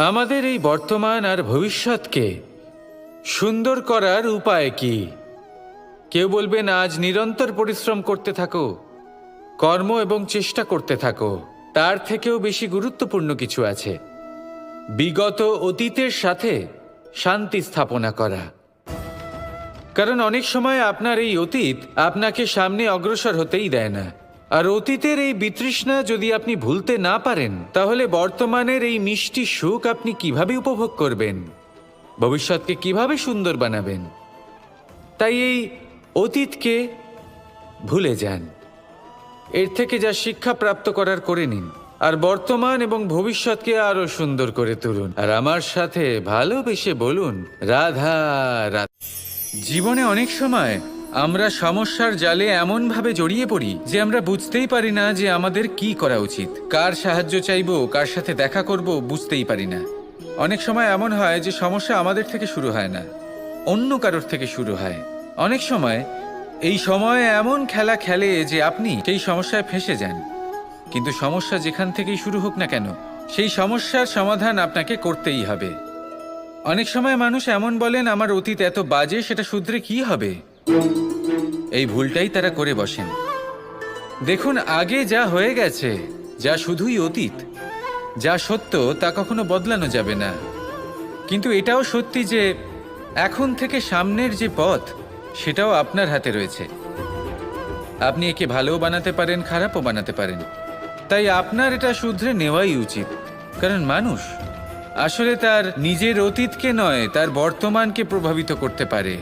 আমাদের এই বর্তমান আর ভবিষ্যৎকে সুন্দর করার উপায় কি? কেউ বলবেন আজ নিরন্তর পরিশ্রম করতে থাকো, কর্ম এবং চেষ্টা করতে থাকো। তার থেকেও বেশি গুরুত্বপূর্ণ কিছু আছে, বিগত অতীতের সাথে শান্তি স্থাপনা করা। কারণ অনেক সময় আপনার এই অতীত আপনাকে সামনে অগ্রসর হতেই দেয় না। আর অতীতের এই বিতৃষ্ণা যদি আপনি ভুলতে না পারেন, তাহলে বর্তমানের এই মিষ্টি সুখ আপনি কিভাবে উপভোগ করবেন, ভবিষ্যৎকে কিভাবে সুন্দর বানাবেন? তাই এই অতীতকে ভুলে যান, এর থেকে যা শিক্ষা প্রাপ্ত করার করে নিন, আর বর্তমান এবং ভবিষ্যৎকে আরো সুন্দর করে তুলুন। আর আমার সাথে ভালোবেসে বলুন, রাধা রাধা। জীবনে অনেক সময় আমরা সমস্যার জালে এমনভাবে জড়িয়ে পড়ি যে আমরা বুঝতেই পারি না যে আমাদের কি করা উচিত, কার সাহায্য চাইবো, কার সাথে দেখা করব, বুঝতেই পারি না। অনেক সময় এমন হয় যে সমস্যা আমাদের থেকে শুরু হয় না, অন্য কারোর থেকে শুরু হয়। অনেক সময় এই সময় এমন খেলা খেলে যে আপনি সেই সমস্যায় ফেঁসে যান। কিন্তু সমস্যা যেখান থেকেই শুরু হোক না কেন, সেই সমস্যার সমাধান আপনাকে করতেই হবে। অনেক সময় মানুষ এমন বলেন, আমার অতীত এত বাজে, সেটা শুধরে কি হবে? এই ভুলটাই তারা করে বসেন। দেখুন, আগে যা হয়ে গেছে, যা শুধুই অতীত, যা সত্য তা কখনো বদলানো যাবে না। কিন্তু এটাও সত্যি যে এখন থেকে সামনের যে পথ, সেটাও আপনার হাতে রয়েছে। আপনি একে ভালোও বানাতে পারেন, খারাপও বানাতে পারেন। তাই আপনার এটা শুধরে নেওয়াই উচিত। কারণ মানুষ আসলে তার নিজের অতীতকে নয়, তার বর্তমানকে প্রভাবিত করতে পারে।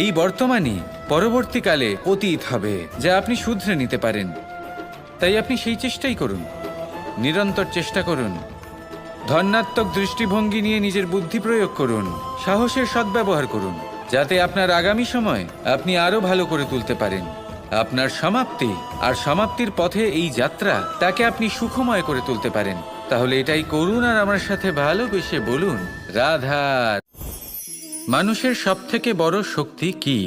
এই বর্তমানই পরবর্তীকালে অতীত হবে, যা আপনি শুধরে নিতে পারেন। তাই আপনি সেই চেষ্টাই করুন, নিরন্তর চেষ্টা করুন। ধন্যাত্মক দৃষ্টিভঙ্গি নিয়ে নিজের বুদ্ধি প্রয়োগ করুন, সাহসের সদ্ব্যবহার করুন, যাতে আপনার আগামী সময় আপনি আরো ভালো করে তুলতে পারেন। আপনার সমাপ্তি আর সমাপ্তির পথে এই যাত্রা, তাকে আপনি সুখময় করে তুলতে পারেন। তাহলে এটাই করুন আর আমার সাথে ভালোবেসে বলুন, রাধা। মানুষের সবথেকে বড় শক্তি কি?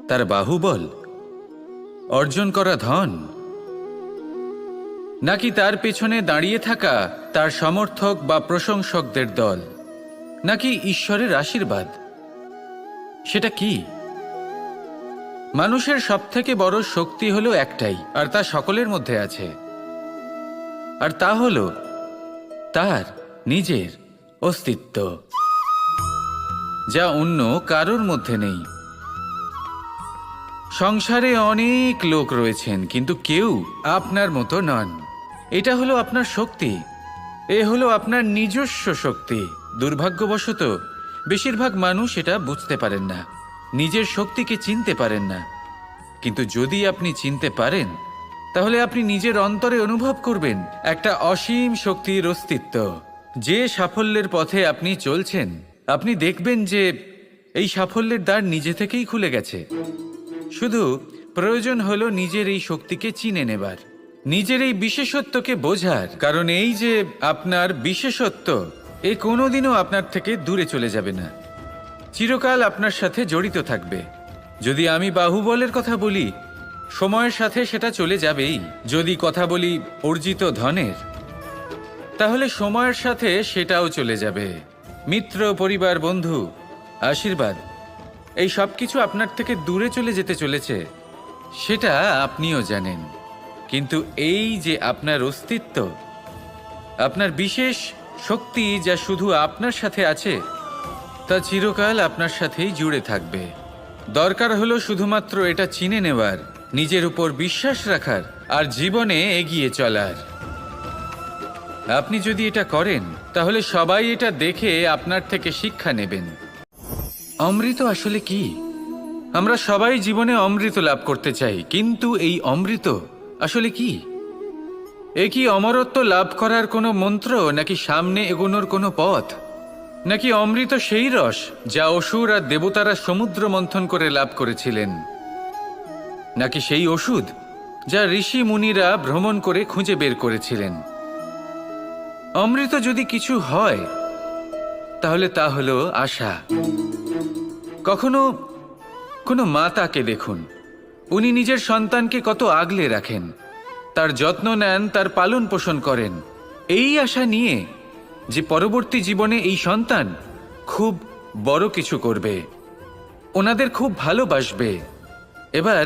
তার বাহুবল, অর্জন করা ধন, নাকি তার পেছনে দাঁড়িয়ে থাকা তার সমর্থক বা প্রশংসকদের দল, নাকি ঈশ্বরের আশীর্বাদ? সেটা কি? মানুষের সবথেকে বড় শক্তি হলো একটাই, আর তা সকলের মধ্যে আছে। আর তা হলো তার নিজের অস্তিত্ব, যা অন্য কারোর মধ্যে নেই। সংসারে অনেক লোক রয়েছেন, কিন্তু কেউ আপনার মতো নন। এটা হলো আপনার শক্তি, এ হলো আপনার নিজস্ব শক্তি। দুর্ভাগ্যবশত বেশিরভাগ মানুষ এটা বুঝতে পারেন না, নিজের শক্তিকে চিনতে পারেন না। কিন্তু যদি আপনি চিনতে পারেন, তাহলে আপনি নিজের অন্তরে অনুভব করবেন একটা অসীম শক্তির অস্তিত্ব। যে সাফল্যের পথে আপনি চলছেন, আপনি দেখবেন যে এই সাফল্যের দ্বার নিজে থেকেই খুলে গেছে। শুধু প্রয়োজন হলো নিজের এই শক্তিকে চিনে নেবার, নিজের এই বিশেষত্বকে বোঝার। কারণ এই যে আপনার বিশেষত্ব, এ কোনোদিনও আপনার থেকে দূরে চলে যাবে না, চিরকাল আপনার সাথে জড়িত থাকবে। যদি আমি বাহুবলের কথা বলি, সময়ের সাথে সেটা চলে যাবেই। যদি কথা বলি অর্জিত ধনের, তাহলে সময়ের সাথে সেটাও চলে যাবে। মিত্র, পরিবার, বন্ধু, আশীর্বাদ, এই সব কিছু আপনার থেকে দূরে চলে যেতে চলেছে, সেটা আপনিও জানেন। কিন্তু এই যে আপনার অস্তিত্ব, আপনার বিশেষ শক্তি, যা শুধু আপনার সাথে আছে, তা চিরকাল আপনার সাথেই জুড়ে থাকবে। দরকার হলো শুধুমাত্র এটা চিনে নেওয়ার, নিজের উপর বিশ্বাস রাখার, আর জীবনে এগিয়ে চলার। আপনি যদি এটা করেন, তাহলে সবাই এটা দেখে আপনার থেকে শিক্ষা নেবেন। অমৃত আসলে কি? আমরা সবাই জীবনে অমৃত লাভ করতে চাই, কিন্তু এই অমৃত আসলে কি? এ কি অমরত্ব লাভ করার কোনো মন্ত্র, নাকি সামনে এগোনোর কোনো পথ? নাকি অমৃত সেই রস যা অসুর আর দেবতারা সমুদ্র মন্থন করে লাভ করেছিলেন? নাকি সেই ওষুধ যা ঋষি মুনিরা ভ্রমণ করে খুঁজে বের করেছিলেন? অমৃত যদি কিছু হয়, তাহলে তা হলো আশা। কখনো কোনো মাতাকে দেখুন, উনি নিজের সন্তানকে কত আগলে রাখেন, তার যত্ন নেন, তার পালন পোষণ করেন। এই আশা নিয়ে যে পরবর্তী জীবনে এই সন্তান খুব বড় কিছু করবে, ওনাদের খুব ভালোবাসবে। এবার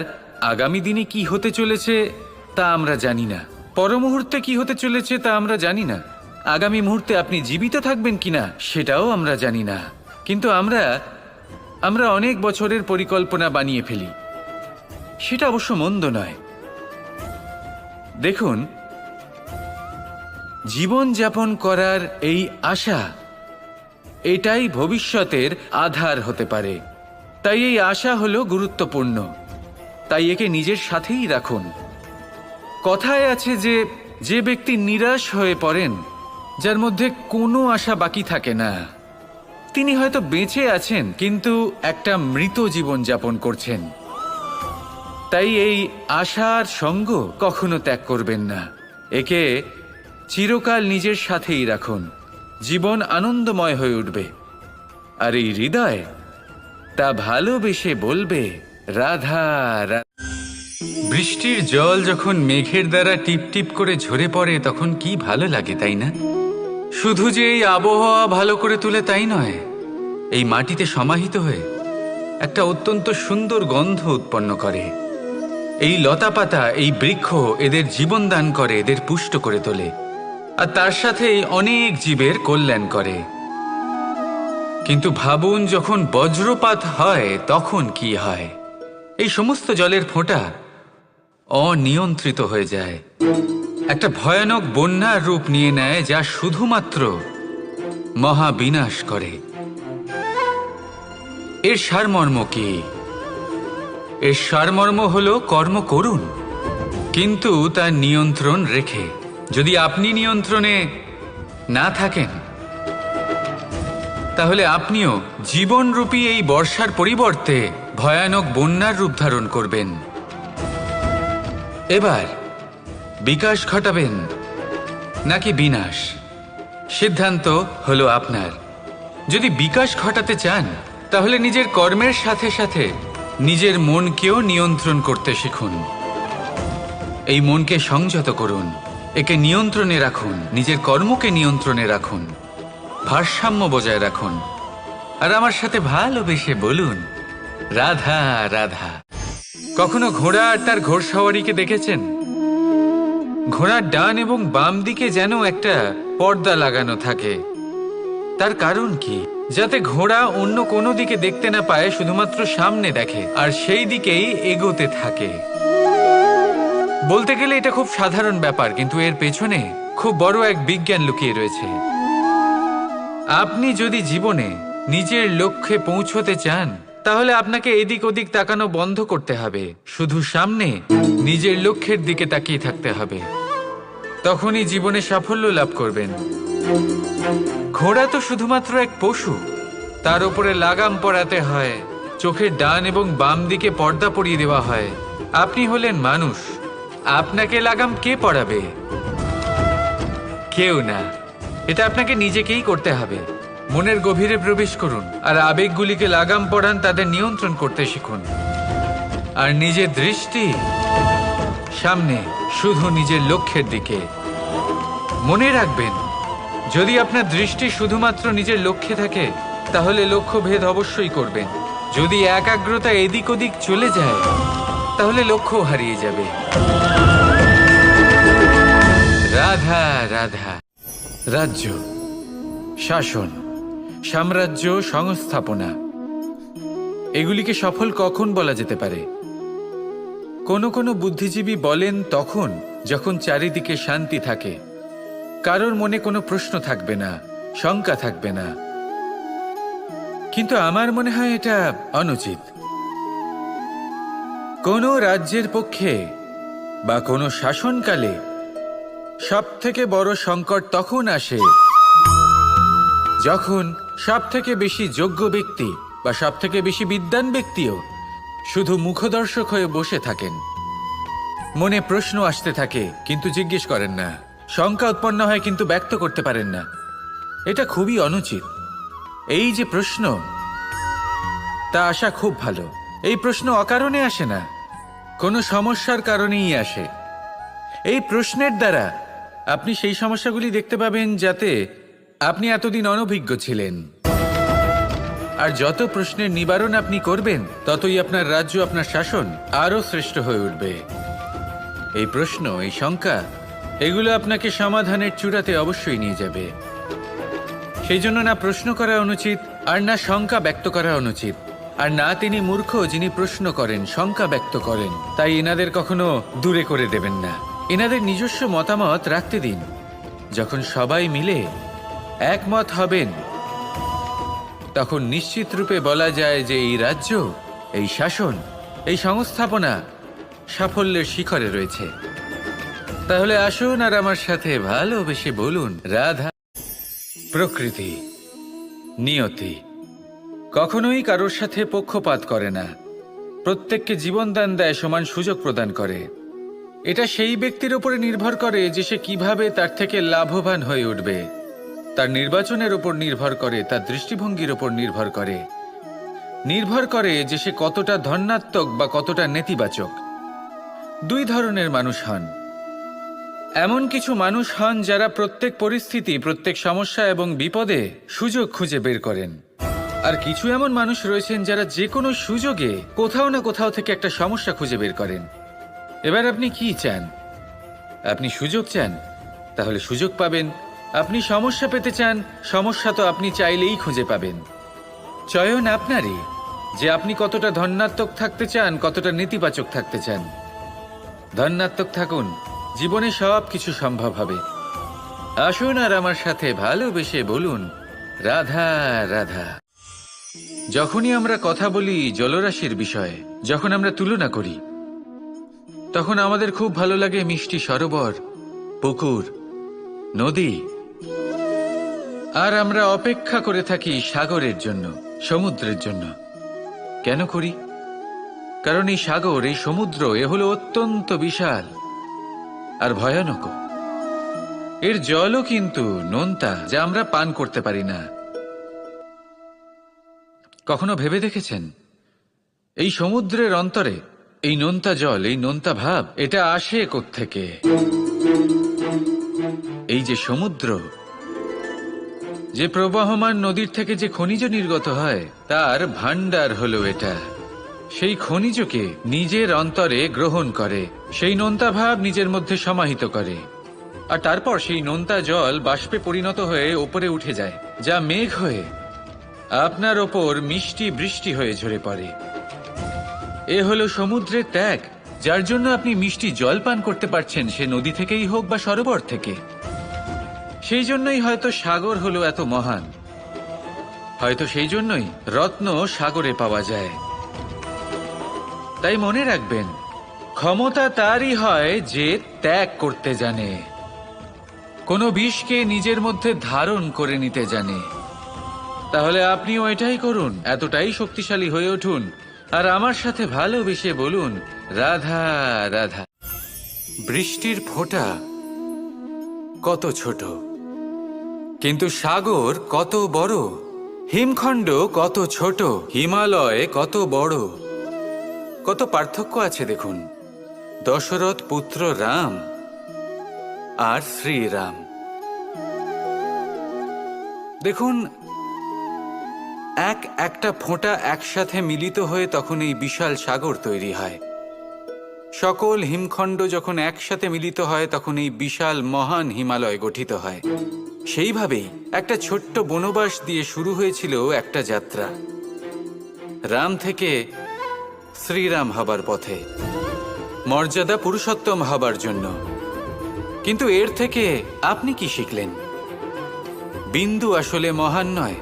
আগামী দিনে কি হতে চলেছে তা আমরা জানি না, পরমুহূর্তে কি হতে চলেছে তা আমরা জানি না, আগামী মুহূর্তে আপনি জীবিত থাকবেন কিনা সেটাও আমরা জানি না। কিন্তু আমরা অনেক বছরের পরিকল্পনা বানিয়ে ফেলি, সেটা অবশ্য মন্দ নয়। দেখুন, জীবন যাপন করার এই আশা, এটাই ভবিষ্যতের আধার হতে পারে। তাই এই আশা হলো গুরুত্বপূর্ণ, তাই একে নিজের সাথেই রাখুন। কথায় আছে যে যে ব্যক্তি নিরাশ হয়ে পড়েন, যার মধ্যে কোনো আশা বাকি থাকে না, তিনি হয়তো বেঁচে আছেন কিন্তু একটা মৃত জীবন যাপন করছেন। তাই এই আশার সঙ্গ কখনো ত্যাগ করবেন না, একে চিরকাল নিজের সাথেই রাখুন। জীবন আনন্দময় হয়ে উঠবে, আর এই হৃদয় তা ভালোবেসে বলবে রাধা রাধা। বৃষ্টির জল যখন মেঘের দ্বারা টিপ টিপ করে ঝরে পড়ে তখন কি ভালো লাগে, তাই না? শুধু যে এই আবহাওয়া ভালো করে তুলে তাই নয়, এই মাটিতে সমাহিত হয়ে একটা অত্যন্ত সুন্দর গন্ধ উৎপন্ন করে। এই লতাপাতা, এই বৃক্ষ এদের জীবন দান করে, এদের পুষ্ট করে তোলে, আর তার সাথেই অনেক জীবের কল্যাণ করে। কিন্তু ভাবুন, যখন বজ্রপাত হয় তখন কি হয়? এই সমস্ত জলের ফোঁটা অনিয়ন্ত্রিত হয়ে যায়, একটা ভয়ানক বন্যার রূপ নিয়ে নেয়, যা শুধুমাত্র মহাবিনাশ করে। এর সারমর্ম কি? এর সারমর্ম হলো কর্ম করুন, কিন্তু তার নিয়ন্ত্রণ রেখে। যদি আপনি নিয়ন্ত্রণে না থাকেন, তাহলে আপনিও জীবনরূপী এই বর্ষার পরিবর্তে ভয়ানক বন্যার রূপ ধারণ করবেন। এবার বিকাশ ঘটাবেন নাকি বিনাশ, সিদ্ধান্ত হলো আপনার। যদি বিকাশ ঘটাতে চান, তাহলে নিজের কর্মের সাথে সাথে নিজের মনকেও নিয়ন্ত্রণ করতে শিখুন। এই মনকে সংযত করুন, একে নিয়ন্ত্রণে রাখুন, নিজের কর্মকে নিয়ন্ত্রণে রাখুন, ভারসাম্য বজায় রাখুন, আর আমার সাথে ভালোবেসে বলুন রাধা রাধা। কখনো ঘোড়া আর তার ঘোড়সওয়ারিকে দেখেছেন? ঘোড়ার ডান এবং বাম দিকে যেন একটা পর্দা লাগানো থাকে। তার কারণ কি? যাতে ঘোড়া অন্য কোনো দিকে দেখতে না পায়, শুধুমাত্র সামনে দেখে আর সেই দিকেই এগোতে থাকে। বলতে গেলে এটা খুব সাধারণ ব্যাপার, কিন্তু এর পেছনে খুব বড় এক বিজ্ঞান লুকিয়ে রয়েছে। আপনি যদি জীবনে নিজের লক্ষ্যে পৌঁছতে চান, তাহলে আপনাকে এদিক ওদিক তাকানো বন্ধ করতে হবে, শুধু সামনে নিজের লক্ষ্যের দিকে তাকিয়ে থাকতে হবে। তখনই জীবনে সাফল্য লাভ করবেন। ঘোড়া তো শুধুমাত্র এক পশু, তার উপরে লাগাম পরাতে হয়, চোখের ডান এবং বাম দিকে পর্দা পরিয়ে দেওয়া হয়। আপনি হলেন মানুষ, আপনাকে লাগাম কে পরাবে? কেউ না, এটা আপনাকে নিজেকেই করতে হবে। মনের গভীরে প্রবেশ করুন আর আবেগগুলিকে লাগাম পরান, তাদের নিয়ন্ত্রণ করতে শিখুন। আর নিজের দৃষ্টি সামনে, শুধু নিজের লক্ষ্যের দিকে। মনে রাখবেন, যদি আপনার দৃষ্টি শুধুমাত্র নিজের লক্ষ্যে থাকে, তাহলে লক্ষ্য ভেদ অবশ্যই করবেন। যদি একাগ্রতা এদিক ওদিক চলে যায়, তাহলে লক্ষ্য হারিয়ে যাবে। রাধা রাধা। রাজ্য, শাসন, সাম্রাজ্য, সংস্থাপনা, এগুলিকে সফল কখন বলা যেতে পারে? কোনো কোনো বুদ্ধিজীবী বলেন তখন যখন চারিদিকে শান্তি থাকে, কারোর মনে কোনো প্রশ্ন থাকবে না, শঙ্কা থাকবে না। কিন্তু আমার মনে হয় এটা অনুচিত। কোনো রাজ্যের পক্ষে বা কোনো শাসনকালে সবথেকে বড় সংকট তখন আসে যখন সবথেকে বেশি যোগ্য ব্যক্তি বা সবথেকে বেশি বিদ্বান ব্যক্তিও শুধু মুখদর্শক হয়ে বসে থাকেন। মনে প্রশ্ন আসতে থাকে কিন্তু জিজ্ঞেস করেন না, শঙ্কা উৎপন্ন হয় কিন্তু ব্যক্ত করতে পারেন না। এটা খুবই অনুচিত। এই যে প্রশ্ন, তা আসা খুব ভালো। এই প্রশ্ন অকারণে আসে না, কোনো সমস্যার কারণেই আসে। এই প্রশ্নের দ্বারা আপনি সেই সমস্যাগুলি দেখতে পাবেন যাতে আপনি এতদিন অনভিজ্ঞ ছিলেন। আর যত প্রশ্নের নিবারণ আপনি করবেন, ততই আপনার রাজ্য, আপনার শাসন আরও শ্রেষ্ঠ হয়ে উঠবে। এই প্রশ্ন, এই শঙ্কা, এগুলো আপনাকে সমাধানের চূড়াতে অবশ্যই নিয়ে যাবে। সেই জন্য না প্রশ্ন করা অনুচিত, আর না শঙ্কা ব্যক্ত করা অনুচিত, আর না তিনি মূর্খ যিনি প্রশ্ন করেন, শঙ্কা ব্যক্ত করেন। তাই এনাদের কখনো দূরে করে দেবেন না, এনাদের নিজস্ব মতামত রাখতে দিন। যখন সবাই মিলে একমত হবেন, তখন নিশ্চিত রূপে বলা যায় যে এই রাজ্য, এই শাসন, এই সংস্থাপনা সাফল্যের শিখরে রয়েছে। তাহলে আসুন আর আমার সাথে ভালোবেসে বলুন, রাধা। প্রকৃতি, নিয়তি কখনোই কারোর সাথে পক্ষপাত করে না, প্রত্যেককে জীবনদান দেয়, সমান সুযোগ প্রদান করে। এটা সেই ব্যক্তির উপরে নির্ভর করে যে সে কিভাবে তার থেকে লাভবান হয়ে উঠবে। তার নির্বাচনের উপর নির্ভর করে, তার দৃষ্টিভঙ্গির উপর নির্ভর করে যে সে কতটা ধনাত্মক বা কতটা নেতিবাচক। দুই ধরনের মানুষ হন। এমন কিছু মানুষ হন যারা প্রত্যেক পরিস্থিতি, প্রত্যেক সমস্যা এবং বিপদে সুযোগ খুঁজে বের করেন। আর কিছু এমন মানুষ রয়েছেন যারা যে কোনো সুযোগে কোথাও না কোথাও থেকে একটা সমস্যা খুঁজে বের করেন। এবার আপনি কি চান? আপনি সুযোগ চান, তাহলে সুযোগ পাবেন। আপনি সমস্যা পেতে চান, সমস্যা তো আপনি চাইলেই খুঁজে পাবেন। চয়ন আপনারই, যে আপনি কতটা ধনাত্মক থাকতে চান, কতটা নেতিবাচক থাকতে চান। ধনাত্মক থাকুন, জীবনে সব কিছু সম্ভব হবে। আসুন আর আমার সাথে ভালোবেসে বলুন, রাধা রাধা। যখনই আমরা কথা বলি জলরাশির বিষয়ে, যখন আমরা তুলনা করি, তখন আমাদের খুব ভালো লাগে মিষ্টি সরোবর, পুকুর, নদী। আর আমরা অপেক্ষা করে থাকি সাগরের জন্য, সমুদ্রের জন্য। কেন করি? কারণ এই সাগর, এই সমুদ্র, এ হলো অত্যন্ত বিশাল আর ভয়ানক। এর জলও কিন্তু নোনতা, যা আমরা পান করতে পারি না। কখনো ভেবে দেখেছেন এই সমুদ্রের অন্তরে এই নোনতা জল, এই নোনতা ভাব, এটা আসে কোত্থেকে? এই যে সমুদ্র, যে প্রবাহমান নদীর থেকে যে খনিজ নির্গত হয়, তার ভান্ডার হলো এটা। সেই খনিজকে নিজের অন্তরে গ্রহণ করে, সেই নোনতা ভাব নিজের মধ্যে সমাহিত করে, আর তারপর সেই নোনতা জল বাষ্পে পরিণত হয়ে ওপরে উঠে যায়, যা মেঘ হয়ে আপনার ওপর মিষ্টি বৃষ্টি হয়ে ঝরে পড়ে। এ হলো সমুদ্রের ত্যাগ, যার জন্য আপনি মিষ্টি জল পান করতে পারছেন, সে নদী থেকেই হোক বা সরোবর থেকে। সেই জন্যই হয়তো সাগর হলো এত মহান, হয়তো সেই জন্যই রত্ন সাগরে পাওয়া যায়। তাই মনে রাখবেন, ক্ষমতা তারই হয় যে ত্যাগ করতে জানে, কোনো বিষকে নিজের মধ্যে ধারণ করে নিতে জানে। তাহলে আপনিও এটাই করুন, এতটাই শক্তিশালী হয়ে উঠুন, আর আমার সাথে ভালোবেসে বলুন, রাধা রাধা। বৃষ্টির ফোঁটা কত ছোট, কিন্তু সাগর কত বড়। হিমখণ্ড কত ছোট, হিমালয় কত বড়। কত পার্থক্য আছে দেখুন। দশরথ পুত্র রাম আর শ্রীরাম, দেখুন একটা ফোঁটা একসাথে মিলিত হয়ে তখন এই বিশাল সাগর তৈরি হয়। সকল হিমখণ্ড যখন একসাথে মিলিত হয়, তখন এই বিশাল মহান হিমালয় গঠিত হয়। সেইভাবেই একটা ছোট্ট বনবাস দিয়ে শুরু হয়েছিল একটা যাত্রা, রাম থেকে শ্রীরাম হবার পথে, মর্যাদা পুরুষোত্তম হবার জন্য। কিন্তু এর থেকে আপনি কি শিখলেন? বিন্দু আসলে মহান নয়,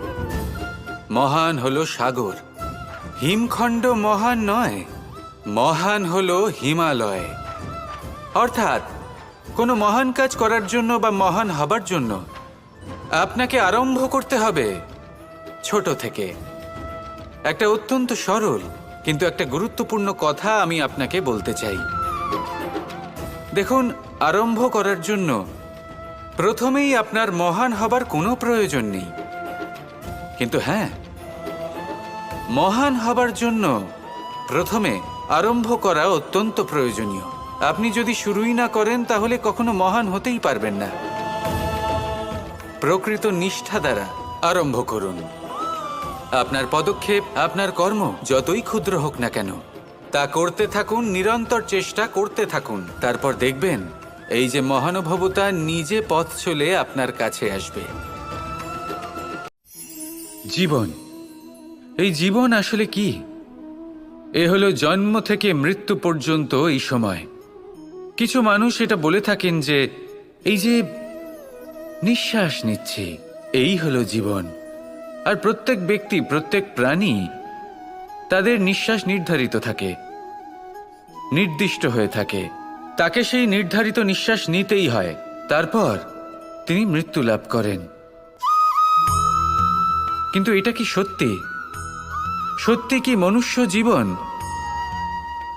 মহান হলো সাগর। হিমখণ্ড মহান নয়, মহান হলো হিমালয়। অর্থাৎ কোনো মহান কাজ করার জন্য বা মহান হবার জন্য আপনাকে আরম্ভ করতে হবে ছোট থেকে। একটা অত্যন্ত সরল কিন্তু একটা গুরুত্বপূর্ণ কথা আমি আপনাকে বলতে চাই। দেখুন, আরম্ভ করার জন্য প্রথমেই আপনার মহান হবার কোনো প্রয়োজন নেই, কিন্তু হ্যাঁ, মহান হবার জন্য প্রথমে আরম্ভ করা অত্যন্ত প্রয়োজনীয়। আপনি যদি শুরুই না করেন তাহলে কখনো মহান হতেই পারবেন না। প্রকৃত নিষ্ঠা দ্বারা আরম্ভ করুন। আপনার পদক্ষেপ, আপনার কর্ম যতই ক্ষুদ্র হোক না কেন, তা করতে থাকুন, নিরন্তর চেষ্টা করতে থাকুন। তারপর দেখবেন এই যে মহানুভবতা নিজে পথ চলে আপনার কাছে আসবে। জীবন, এই জীবন আসলে কি? এ হলো জন্ম থেকে মৃত্যু পর্যন্ত এই সময়। কিছু মানুষ এটা বলে থাকেন যে এই যে নিঃশ্বাস নিচ্ছি, এই হলো জীবন। আর প্রত্যেক ব্যক্তি, প্রত্যেক প্রাণী, তাদের নিঃশ্বাস নির্ধারিত থাকে, নির্দিষ্ট হয়ে থাকে। তাকে সেই নির্ধারিত নিঃশ্বাস নিতেই হয়। তারপর তিনি মৃত্যু লাভ করেন। কিন্তু এটা কি সত্যি? সত্যি কি মনুষ্য জীবন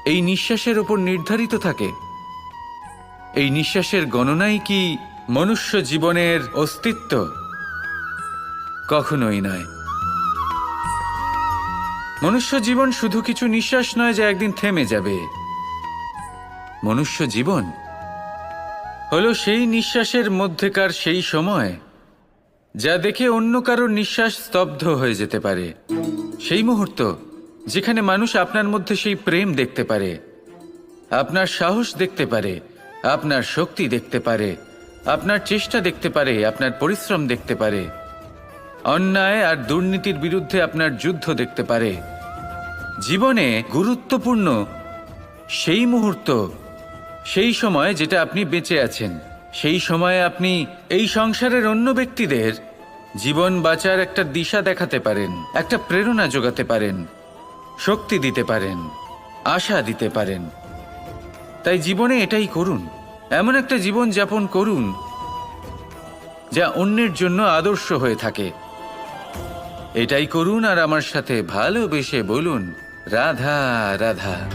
এই নিঃশ্বাসের উপর নির্ধারিত থাকে? এই নিঃশ্বাসের গণনাই কি মনুষ্য জীবনের অস্তিত্ব? কখনোই নয়। মনুষ্য জীবন শুধু কিছু নিঃশ্বাস নয় যা একদিন থেমে যাবে। মনুষ্য জীবন হলো সেই নিঃশ্বাসের মধ্যেকার সেই সময় যা দেখে অন্য কারোর নিঃশ্বাস স্তব্ধ হয়ে যেতে পারে। সেই মুহূর্ত যেখানে মানুষ আপনার মধ্যে সেই প্রেম দেখতে পারে, আপনার সাহস দেখতে পারে, আপনার শক্তি দেখতে পারে, আপনার চেষ্টা দেখতে পারে, আপনার পরিশ্রম দেখতে পারে, অন্যায় আর দুর্নীতির বিরুদ্ধে আপনার যুদ্ধ দেখতে পারে। জীবনে গুরুত্বপূর্ণ সেই মুহূর্ত, সেই সময় যেটা আপনি বেঁচে আছেন। সেই সময়ে আপনি এই সংসারের অন্য ব্যক্তিদের জীবন বাঁচার একটা দিশা দেখাতে পারেন, একটা প্রেরণা যোগাতে পারেন, শক্তি দিতে পারেন, আশা দিতে পারেন। তাই জীবনে এটাই করুন। এমন একটা জীবন যাপন করুন যা অন্যের জন্য আদর্শ হয়ে থাকে। এটাই করুন আর আমার সাথে ভালোবেসে বলুন, রাধা রাধা।